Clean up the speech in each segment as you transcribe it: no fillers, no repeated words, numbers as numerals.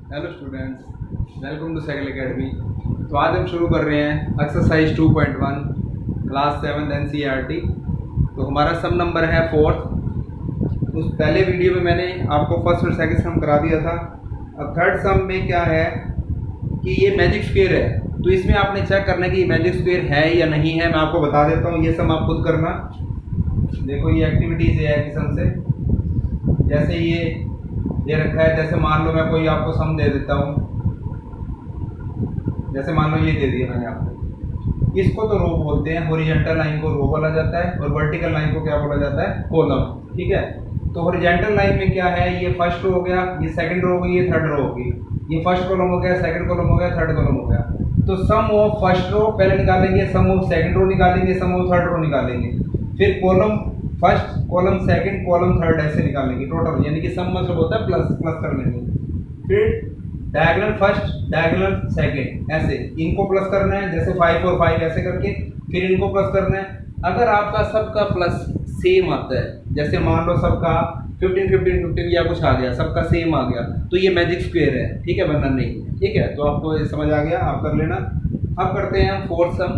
Hello students, welcome to cycle academy. तो आज हम शुरू कर रहे हैं एक्सरसाइज 2.1 क्लास 7 एनसीईआरटी। तो हमारा सम नंबर है 4th। उस पहले वीडियो में मैंने आपको फर्स्ट और सेकंड सम करा दिया था। अब थर्ड सम में क्या है कि ये मैजिक स्क्वायर है, तो इसमें आपने चेक करना है कि ये मैजिक स्क्वायर है या नहीं है। मैं आपको बता देता हूँ, ये सम आप खुद करना। देखो ये एक्टिविटीज़ है किस्म से, जैसे ये दे रखा है। जैसे मान लो मैं कोई आपको सम दे देता हूँ, जैसे मान लो ये दे दिया मैंने आपको। इसको तो रो बोलते हैं, हॉरिजॉन्टल लाइन को रो बोला जाता है और वर्टिकल लाइन को क्या बोला जाता है, कॉलम। ठीक है, तो हॉरिजॉन्टल लाइन में क्या है, ये फर्स्ट रो हो गया, ये सेकंड रो हो गई, ये थर्ड रो होगी। ये फर्स्ट कॉलम हो गया, सेकंड कॉलम हो गया, थर्ड कॉलम हो गया। तो सम ऑफ फर्स्ट रो पहले निकालेंगे, सम ऑफ सेकंड रो निकालेंगे, सम ऑफ थर्ड रो निकालेंगे, फिर column first, column second, column third ऐसे निकालेंगे टोटल। यानी कि सम मतलब होता है प्लस प्लस कर लेंगे। फिर डायगोनल फर्स्ट, डायगोनल सेकंड, ऐसे इनको प्लस करना है, जैसे 5 और 5 ऐसे करके फिर इनको प्लस करना है। अगर आपका सबका प्लस सेम आता है, जैसे मान लो सबका 15 15 15 या कुछ आ गया, सबका सेम आ गया, तो ये मैजिक स्क्वायर है। ठीक है, वरना नहीं। ठीक है, तो आपको ये समझ आ गया, आप कर लेना। अब करते हैं हम फोर्थ सम।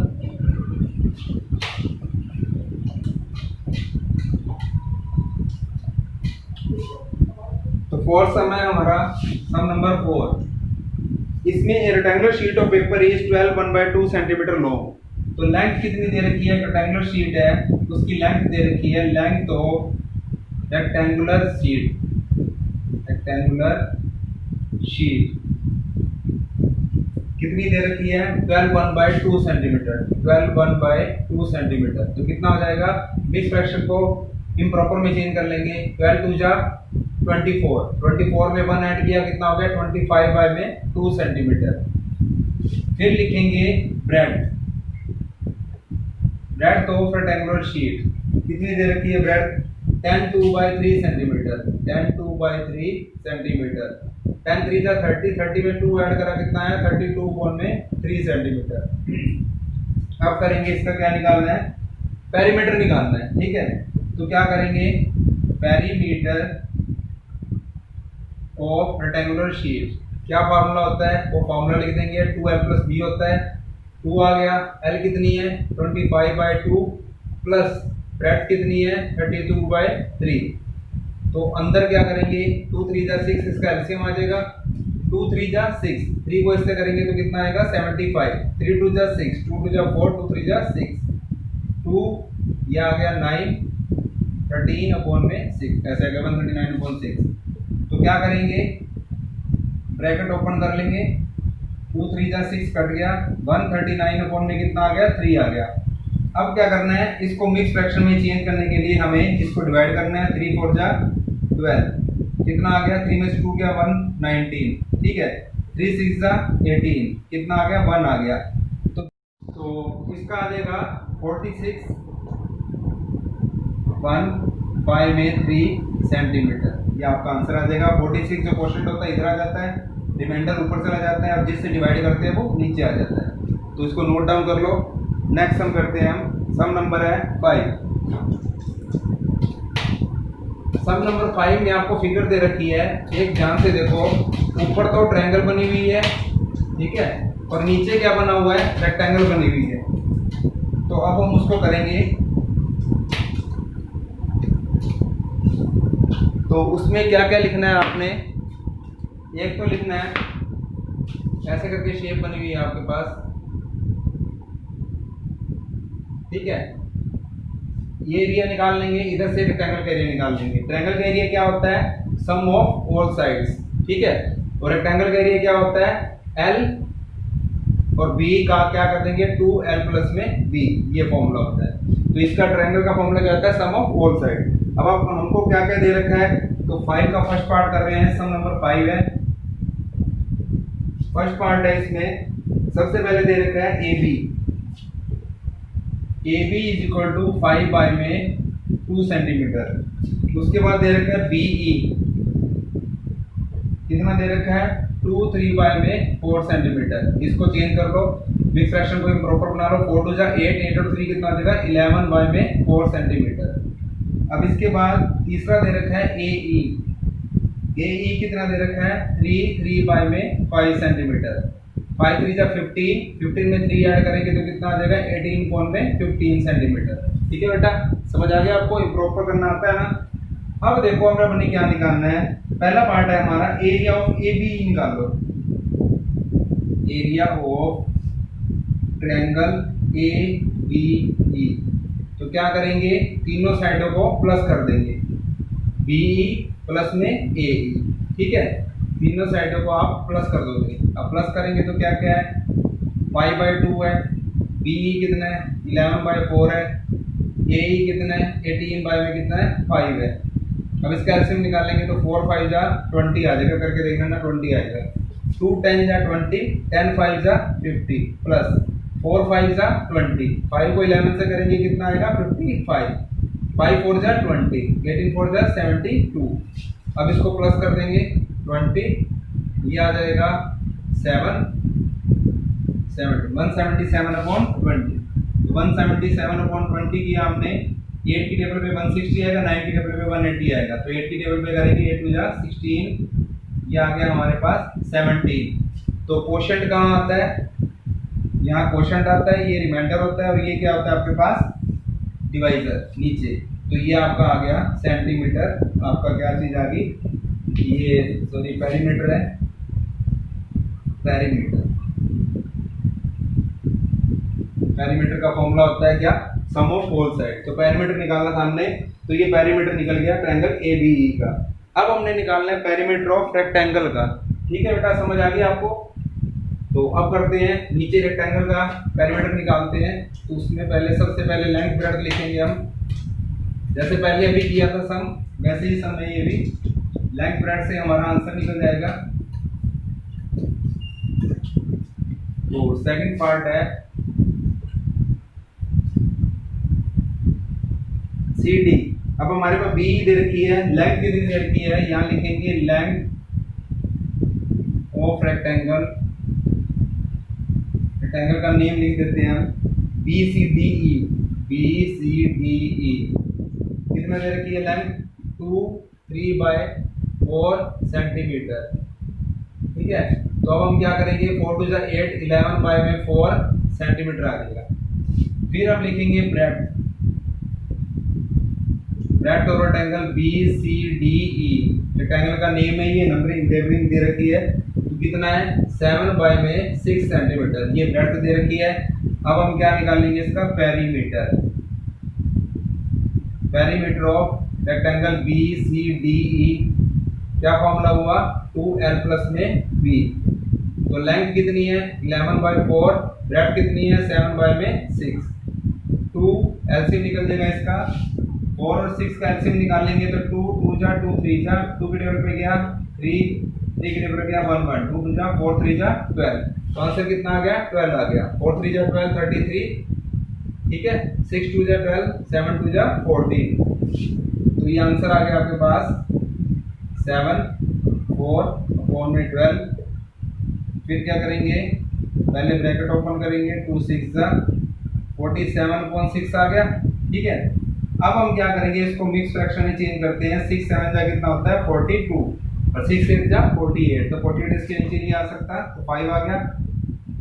तो फोर्थ सम है हमारा सम नंबर 4। इसमें rectangular sheet of paper is 12 1/2 centimetre long. तो लेंथ कितनी दे रखी है, रेक्टेंगुलर शीट है, उसकी लेंथ दे रखी है, length of rectangular sheet, rectangular sheet कितनी दे रखी है, 12 1/2 सेंटीमीटर, 12 1/2 सेंटीमीटर। तो कितना हो जाएगा, मिक्स फ्रैक्शन को इम्प्रॉपर में चेंज कर लेंगे। 12 2 जा 24, 24 में 1 ऐड किया, कितना हो गया 25 में 2 सेंटीमीटर। फिर लिखेंगे ब्रेड, ब्रेड तो रेक्टेंगुलर शीट कितनी दे रखी है, ब्रेड 10 2/3 सेंटीमीटर, 10 2/3 सेंटीमीटर। 10 3 जा 30, 30 में 2 ऐड करा, कितना है 32 में 3 सेंटीमीटर। अब करेंगे इसका क्या निकालना है, पेरीमीटर निकालना है। ठीक है, तो क्या करेंगे, पेरीमीटर ऑफ रेक्टेंगुलर शीट क्या फार्मूला होता है, वो फार्मूला लिख देंगे, 2l + b होता है। 2 आ गया, l कितनी है 25/2 प्लस ब्रेड्थ कितनी है 32/3। तो अंदर क्या करेंगे, 2 3 जा 6, इसका एलसीएम आ जाएगा, 2 3 जा 6, 3 को इससे करेंगे तो कितना आएगा 75, 3 2 जा 6, 2 2 जा 4, 2 3 जा 6, 2 ये आ गया 9, 13/6 ऐसे आ गया 139/6। तो क्या करेंगे, ब्रैकेट ओपन कर लेंगे, 2 3 जा 6 कट गया, 139 में कितना आ गया 3 आ गया। अब क्या करना है, इसको मिक्स फ्रैक्शन में चेंज करने के लिए हमें इसको डिवाइड करना है। 3 4 जा 12, कितना आ गया, 3 में से 2 गया 119। ठीक है, 3 6 जा 18, कितना आ गया 1 आ गया। तो इसका आ जाएगा 46, 1 5 में 3 सेंटीमीटर। ये आपका आंसर आ जाएगा। 46 जो क्वेश्चन होता है इधर आ जाता है, रिमाइंडर ऊपर चला जाता है, अब जिससे डिवाइड करते हैं वो नीचे आ जाता है। तो इसको नोट डाउन कर लो। नेक्स्ट सम करते हैं हम, सम नंबर है 5। सम नंबर 5 में आपको फिगर दे रखी है, एक ध्यान से देखो। ऊपर तो ट्रायंगल बनी हुई है, ठीक है, और नीचे क्या बना हुआ है, रेक्टेंगल बनी हुई है। तो अब हम उसको करेंगे। तो उसमें क्या क्या लिखना है आपने, एक तो लिखना है ऐसे करके शेप बनी हुई है आपके पास। ठीक है, ये एरिया निकाल लेंगे, इधर से रेक्टेंगल का एरिया निकाल लेंगे। ट्रायंगल का एरिया क्या होता है, सम ऑफ ऑल साइड्स। ठीक है, और रेक्टेंगल का एरिया क्या होता है, एल और बी का क्या कर देंगे 2l + में b, ये फॉर्मूला होता है। तो इसका ट्रायंगल का फॉर्मूला क्या होता है, सम ऑफ ऑल साइड। अब आप हमको क्या क्या दे रखा है, तो 5 का फर्स्ट पार्ट कर रहे हैं, सम नंबर 5 है। फर्स्ट पार्ट है, इसमें सबसे पहले दे रखा है AB, AB = 5 में 2 सेंटीमीटर। उसके बाद दे रखा है BE, कितना दे रखा है 2 3 में 4 सेंटीमीटर। इसको चेंज कर लो, मिक्स फ्रैक्शन को प्रॉपर बना लो। 4 2 जा 8, 8 और 3 कितना आ जाएगा 11 में 4 सेंटीमीटर। अब इसके बाद तीसरा दे रखा है AE, ए ई कितना दे रखा है 3 बाय में 5 सेंटीमीटर, 5 3 जा 15, 15 में 3 ऐड करेंगे तो कितना आ जाएगा 18 कोण में 15 सेंटीमीटर। ठीक है बेटा, समझ आ गया आपको, प्रॉपर करना आता है ना। अब देखो हमें अपने क्या निकालना है, पहला पार्ट है हमारा एरिया ऑफ ए बी निकाल लो, area of triangle A B E. तो क्या करेंगे, तीनों साइडों को प्लस कर देंगे, बी प्लस में ए ई। ठीक है, तीनों साइडों को आप प्लस कर दोगे। अब प्लस करेंगे तो क्या क्या है, 5/2 है, बी कितना है 11/4 है, ए ई कितना है 18 बाय में कितना है 5 है। अब इसका एलसीएम निकालेंगे तो 4 5 जा 20 आ जाएगा, करके देखना ना 20 आएगा। 2 10 जा 20, 10 5 जा 50 प्लस 4 5 जा 20, 5 को 11 से करेंगे कितना आएगा 55, 5 4 जा 20, 18 4 जा 72। अब इसको प्लस कर देंगे 20, ये आ जाएगा 177/20। 177/20 किया हमने, 8 की टेबल पे 160 आएगा, 9 की टेबल पे 180 आएगा, तो 8 की टेबल पे करेंगे 8 2 जा 16, ये आ गया हमारे पास 17। तो क्वोशंट कहाँ आता है, यहाँ क्वोशंट आता है, ये रिमाइंडर होता है और ये क्या होता है आपके पास डिवाइजर नीचे। तो ये आपका आ गया सेंटीमीटर, आपका क्या चीज आ गई, ये सॉरी पेरीमीटर है, पेरीमीटर का फॉर्मूला होता है क्या, सम ऑफ होल साइड। तो पेरीमीटर निकालना था हमने, तो ये पेरीमीटर निकल गया ट्रायंगल एबीई का। अब हमने निकालना है पेरीमीटर ऑफ रेक्टेंगल का। ठीक है बेटा, समझ आ गया आपको। तो अब करते हैं, नीचे रेक्टेंगल का पेरीमीटर निकालते हैं। तो उसमें पहले सबसे पहले लेंथ ब्रेड्थ लिखेंगे हम, जैसे पहले अभी किया था सम, वैसे ही सम है ये भी। लेंथ ब्रेड्थ से हमारा आंसर निकल जाएगा। तो सेकंड पार्ट है सी डी। अब हमारे पास बी दे रखी है, लेंथ कितनी दे रखी है, यहाँ लिखेंगे लेंथ ऑफ रेक्टेंगल, रेक्टेंगल का नेम लिख देते हैं हम B C D E, B C D E. कितना दे रखी है लेंथ 2 3/4 सेंटीमीटर। ठीक है, तो अब हम क्या करेंगे, 4 2 जा 8, 11 बाय में 4 सेंटीमीटर आ जाएगा। फिर हम लिखेंगे breadth, breadth of rectangle B C D E, rectangle का नेम है, ये नंबरिंग लेबलिंग दे रखी है। तो कितना है 7 बाय में 6 सेंटीमीटर, ये ब्रेड्थ दे रखी है। अब हम क्या निकालेंगे इसका perimeter, perimeter of rectangle B C D E. क्या फॉर्मूला हुआ 2l प्लस में b। तो लेंथ कितनी है 11/4, ब्रेड्थ कितनी है 7 बाय में 6, 2 एलसीएम निकल जाएगा इसका। 4 और 6 का एलसीएम निकालेंगे तो 2 2 जा 2 3 जा, 2 के टेबल पे गया 3, 3 के टेबल पे गया 1 1, 2 जा 4 3 जा 12। तो आंसर कितना आ गया 12 आ गया। 4 3 जा 12 33। ठीक है, 6 2 जा 12, 7 2 जा 14। तो ये आंसर आ गया आपके पास 7 4 में 12। फिर क्या करेंगे, पहले ब्रैकेट ओपन करेंगे, 2 6 जा 47/6 आ गया। ठीक है, अब हम क्या करेंगे, इसको मिक्स फ्रैक्शन में चेंज करते हैं। 6 7 जा कितना होता है 42 और 6 8 जा 48, तो 48 इसके नीचे नहीं आ सकता, तो 5 आ गया।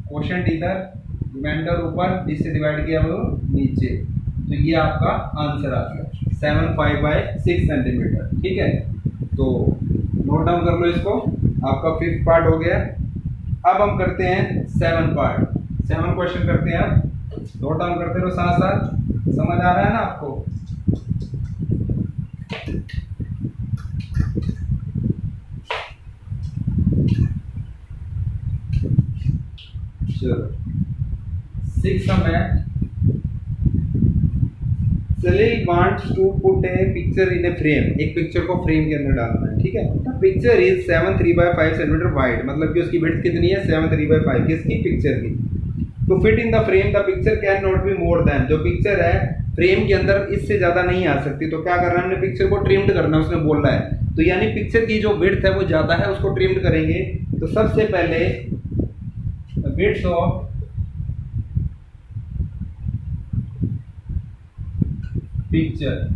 क्वोशंट इधर, रिमाइंडर ऊपर, जिससे डिवाइड किया वो नीचे। तो ये आपका आंसर आ गया 75/6 सेंटीमीटर। ठीक है, तो नोट डाउन कर लो इसको, आपका 5th पार्ट हो गया। अब हम करते हैं 7 पार्ट, 7 क्वेश्चन करते हैं। अब नोट डाउन करते रहो साथ साथ, समझ आ रहा है ना आपको। चलो 6 सम है। Salil wants to put a picture in a frame, एक पिक्चर को फ्रेम के अंदर डालना है। ठीक है, the picture is 7 3/5 centimetre wide, मतलब कि उसकी विड्थ कितनी है 7 3/5, किसकी पिक्चर की। तो fit in the frame the picture can not be more than, जो पिक्चर है फ्रेम के अंदर इससे ज्यादा नहीं आ सकती। तो क्या करना है, हमने पिक्चर को ट्रिम्ड करना है, उसने बोला है। तो यानी पिक्चर की जो विड्थ है वो ज्यादा है, उसको ट्रिम्ड करेंगे। तो सबसे पहले विड्थ ऑफ पिक्चर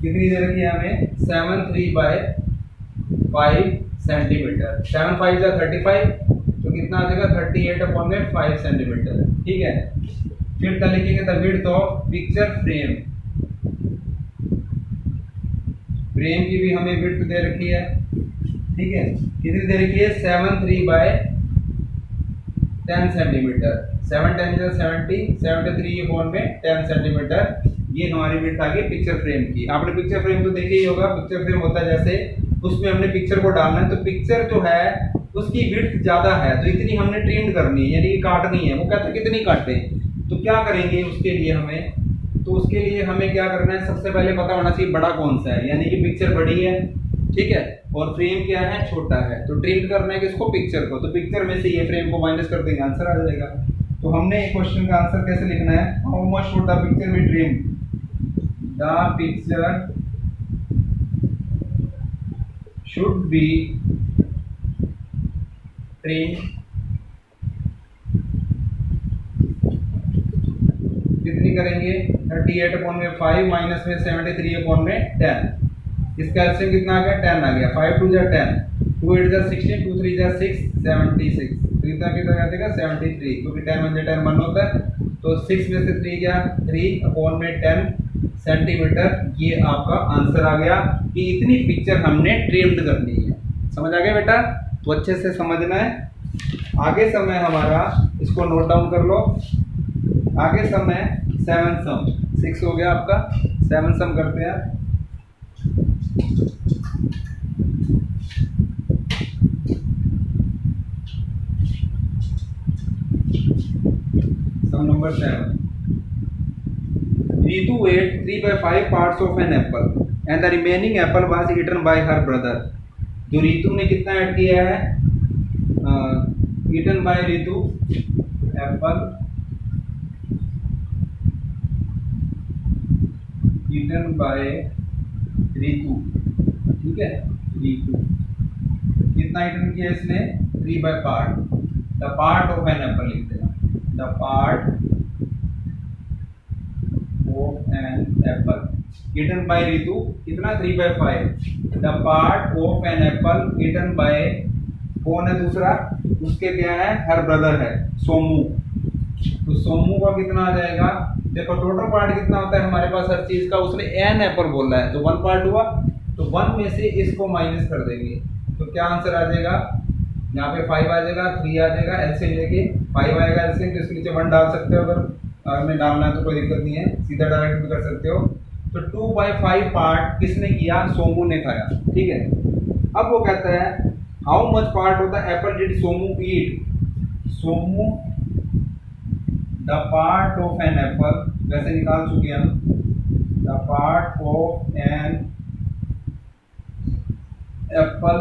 कितनी दे रखी है हमें 73/5 सेंटीमीटर। 7 5 जा 35, तो कितना आ जाएगा 38/5 सेंटीमीटर। ठीक है, फिर क्या लिखेंगे, the width of picture frame. Frame की भी हमें विड्थ दे रखी है। ठीक है, कितनी दे रखी है 73/10 सेंटीमीटर। 7 10 जा 70, 73/10 सेंटीमीटर। ये हमारी विड्थ आ गई पिक्चर फ्रेम की। आपने पिक्चर फ्रेम तो देखा ही होगा। पिक्चर फ्रेम होता है जैसे उसमें हमने पिक्चर को डालना है, तो पिक्चर जो है उसकी विड्थ ज्यादा है, तो इतनी हमने ट्रिम करनी है, यानी कि काटनी है। वो कहते हैं कितनी काटे, तो क्या करेंगे उसके लिए हमें, तो उसके लिए हमें क्या करना है, सबसे पहले पता होना चाहिए बड़ा कौन सा है, यानी कि पिक्चर बड़ी है, ठीक है, और फ्रेम क्या है, छोटा है। तो ट्रिम करना है किसको, पिक्चर को। तो पिक्चर में से ये फ्रेम को माइनस कर देंगे, आंसर आ जाएगा। तो हमने क्वेश्चन का आंसर कैसे लिखना है, how much should the picture be trim, the picture should be trim, कितनी करेंगे 38/5 माइनस में 73/10। इसका एलसीएम कितना आ गया 10 आ गया। 5 2 जा 10, 2 8 जा 16, 2 3 जा 6, 76। तो इतना कितना आ जाएगा 73, क्योंकि 10 1 10 1 होता है। तो 6 में से 3 गया 3/10 सेंटीमीटर। ये आपका आंसर आ गया कि इतनी पिक्चर हमने ट्रिम्ड करनी है। समझ आ गया बेटा, तो अच्छे से समझना है। आगे समय हमारा, इसको नोट डाउन कर लो, आगे समय 7 सम, 6 हो गया आपका, 7 सम करते हैं। सम number 7। Ritu ate 3/5 parts of an apple and the remaining apple was eaten by her brother। जो रीतु ने कितना ऐड किया है, eaten by Ritu apple, eaten by Ritu, ठीक है, रीतु कितना ईटन किया इसने 3 by part, the part of an apple लिख देना, the part of an apple eaten by Ritu कितना 3/5, the part of an apple eaten by, कौन है दूसरा, उसके क्या है, हर ब्रदर है सोमू। तो सोमू का कितना आ जाएगा, देखो टोटल पार्ट कितना होता है हमारे पास हर चीज का, उसने एन एप्पल बोला है तो 1 पार्ट हुआ, तो 1 में से इसको माइनस कर देंगे, तो क्या आंसर आ जाएगा, यहाँ पे 5 आ जाएगा, 3 आ जाएगा, एलसीएम लेके 5 आएगा एलसीएम, तो इसके नीचे 1 डाल सकते हो, अगर में डालना है तो कोई दिक्कत नहीं है, सीधा डायरेक्ट भी कर सकते हो। तो 2/5 पार्ट किसने किया, सोमू ने खाया, ठीक है। अब वो कहता है how much part of the apple did Somu eat, Somu the part of an apple, वैसे निकाल चुके हम, the part of an apple,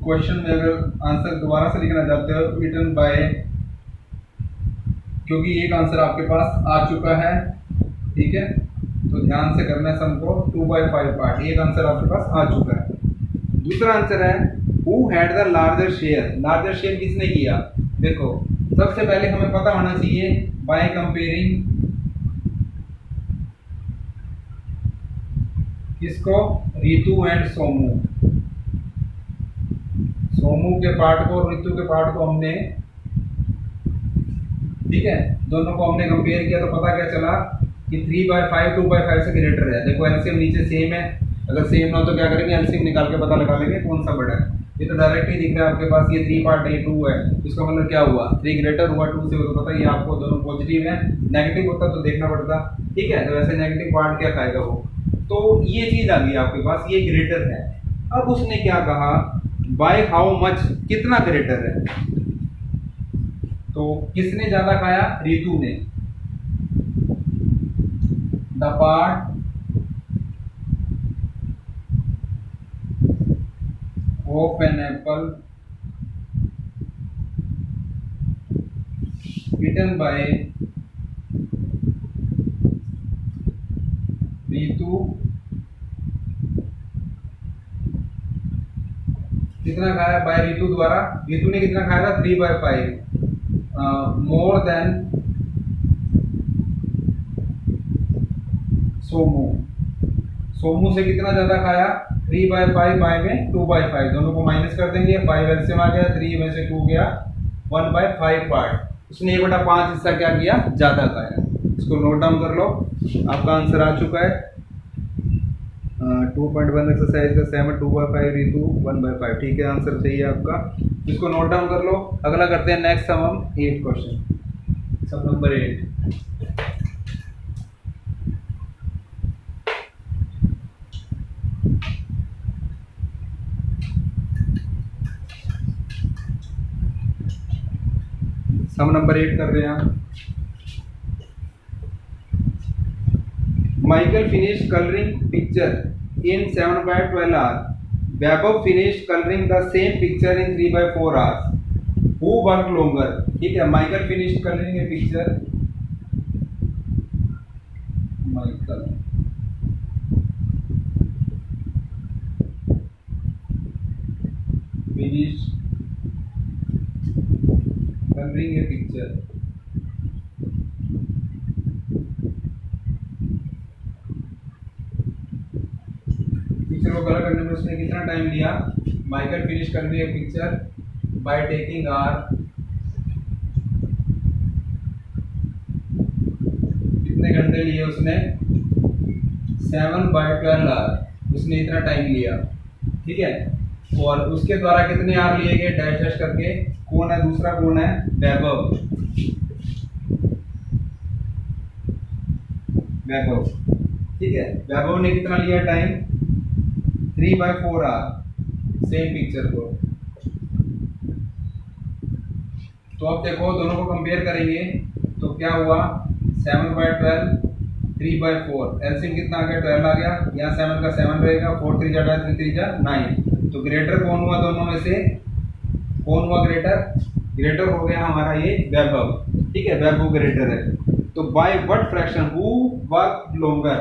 question में अगर आंसर दोबारा से लिखना चाहते हो ईटन बाय, क्योंकि एक आंसर आपके पास आ चुका है, ठीक है, तो ध्यान से करना है सबको, 2/5 पार्ट, एक आंसर आपके पास आ चुका है। दूसरा आंसर है who had the larger share, larger share किसने किया, देखो सबसे पहले हमें पता होना चाहिए बाय कंपेयरिंग किसको, रीतु एंड सोमू, सोमू के पार्ट को और रीतु के पार्ट को हमने, ठीक है, दोनों को हमने कंपेयर किया, तो पता क्या चला कि 3/5 2/5 से ग्रेटर है। देखो एलसीएम नीचे सेम है, अगर सेम ना हो तो क्या करेंगे, एलसीएम निकाल के पता लगा लेंगे कौन सा बड़ा है। ये तो डायरेक्ट ही दिख रहा है आपके पास, ये 3 पार्ट है 2 है, इसका मतलब क्या हुआ 3 ग्रेटर हुआ 2 से, हो तो पता ही आपको दोनों पॉजिटिव है, नेगेटिव होता तो देखना पड़ता, ठीक है। तो वैसे नेगेटिव पार्ट क्या खाएगा वो, तो ये चीज आ गई आपके पास, ये ग्रेटर है। अब उसने क्या कहा, बाय हाउ मच, कितना ग्रेटर है, तो किसने ज्यादा खाया, रीतु ने, the part of an apple eaten by Ritu, कितना खाया बाय रीतु द्वारा, रीतु ने कितना खाया था 3/5 मोर देन सोमू, सोमू से कितना ज़्यादा खाया, 3/5 बाय में 2/5, दोनों को माइनस कर देंगे, 5 एलसीएम आ गया, 3 में से 2 गया, 1/5 पार्ट, उसने 1/5 हिस्सा क्या किया, ज़्यादा खाया। इसको नोट डाउन कर लो, आपका आंसर आ चुका है 2.1 एक्सरसाइज का 7 2/5 रीतू 1/5, ठीक है, आंसर सही है आपका। इसको नोट डाउन कर लो। अगला करते हैं नेक्स्ट सम, हम 8 question, sum number 8। Sum number 8 कर रहे हैं हम। Michael finish colouring picture in 7/12 hours, Vaibhav finish colouring the same picture in 3/4 hours, who work longer. ठीक है, Michael finish colouring a picture, Michael finish colouring a picture, picture को colour करने में उसने कितना टाइम लिया, Michael finish colouring a picture by taking hour, कितने घंटे लिए उसने, 7/12 आवर, उसने इतना टाइम लिया। ठीक है, और उसके द्वारा कितने आवर लिए गए, डैश डैश करके, कौन है दूसरा, कौन है, वैभव, वैभव। ठीक है, वैभव ने कितना लिया टाइम, 3/4 आवर सेम पिक्चर को। तो अब देखो दोनों को कंपेयर करेंगे तो क्या हुआ, 7/12 3/4, एलसीएम कितना आ गया, 12 आ गया, यहाँ 7 का 7 रहेगा, 4 3 जा 3 3 जा 9, तो ग्रेटर कौन हुआ दोनों में से, कौन हुआ ग्रेटर, ग्रेटर हो गया हमारा ये वैभव। ठीक है, वैभव ग्रेटर है। तो by what fraction who work longer,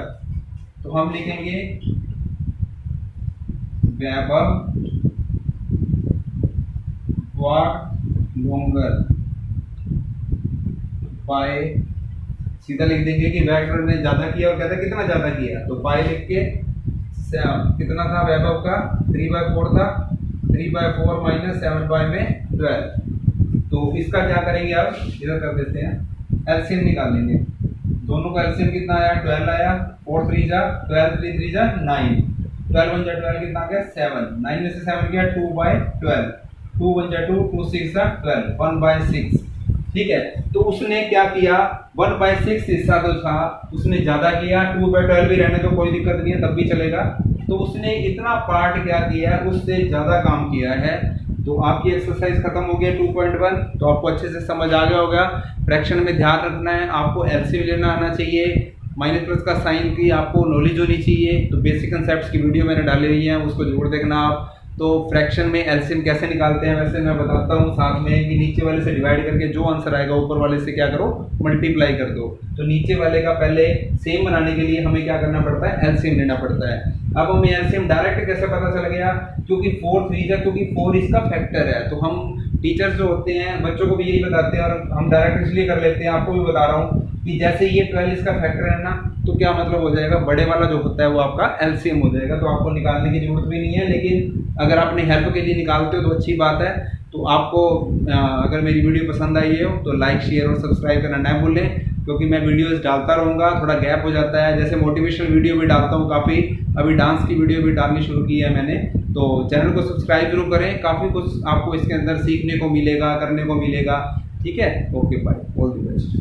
तो हम लिखेंगे वैभव वर्क लॉन्गर बाय, सीधा लिख देंगे कि वैभव ने ज्यादा किया, और कहते हैं कितना ज्यादा किया, तो बाय लिख के, कितना था वैभव का, 3/4 था, 3/4 माइनस 7/12, तो इसका क्या करेंगे, अब इधर कर देते हैं, एलसीएम निकालेंगे, दोनों का एलसीएम कितना आया, 12 आया, 4 3 जा 12, 3 3 जा 9, 12 1 जा 12 कितना आ गया, 7, 9 में से 7 गया, 2/12, 2 1 जा 2, 2 6 जा 12, 1/6। ठीक है, तो उसने क्या किया, 1/6 हिस्सा तो था, उसने ज्यादा किया, 2/12 भी रहने तो कोई दिक्कत नहीं है, तब भी चलेगा, तो उसने इतना पार्ट क्या किया है, उससे ज्यादा काम किया है। तो आपकी एक्सरसाइज खत्म हो गया 2.1, तो आपको अच्छे से समझ आ गया होगा। फ्रैक्शन में ध्यान रखना है, आपको एलसीएम लेना आना चाहिए, माइनस प्लस का साइन की आपको नॉलेज होनी चाहिए। तो बेसिक कंसेप्ट्स की वीडियो मैंने डाली हुई है, उसको जरूर देखना आप। तो फ्रैक्शन में एलसीएम कैसे निकालते हैं वैसे मैं बताता हूँ साथ में, कि नीचे वाले से डिवाइड करके जो आंसर आएगा ऊपर वाले से क्या करो, मल्टीप्लाई कर दो। तो नीचे वाले का पहले सेम बनाने के लिए हमें क्या करना पड़ता है, एलसीएम लेना पड़ता है। अब हमें एलसीएम डायरेक्ट कैसे पता चल गया, क्योंकि 4 3 है, क्योंकि 4 इसका फैक्टर है। तो हम टीचर्स जो होते हैं बच्चों को भी यही बताते हैं, और हम डायरेक्ट इसलिए कर लेते हैं, आपको भी बता रहा हूँ कि जैसे ये 12 इसका फैक्टर है ना, तो क्या मतलब हो जाएगा, बड़े वाला जो होता है वो आपका एलसीएम हो जाएगा। तो आपको निकालने की जरूरत भी नहीं है, लेकिन अगर आपने हेल्प के लिए निकालते हो तो अच्छी बात है। तो आपको अगर मेरी वीडियो पसंद आई हो तो लाइक शेयर और सब्सक्राइब करना ना भूलें, क्योंकि मैं वीडियोस डालता रहूँगा, थोड़ा गैप हो जाता है, जैसे मोटिवेशनल वीडियो भी डालता हूँ काफ़ी, अभी डांस की वीडियो भी डालनी शुरू की है मैंने। तो चैनल को सब्सक्राइब जरूर करें, काफ़ी कुछ आपको इसके अंदर सीखने को मिलेगा, करने को मिलेगा। ठीक है, okay bye, all the best.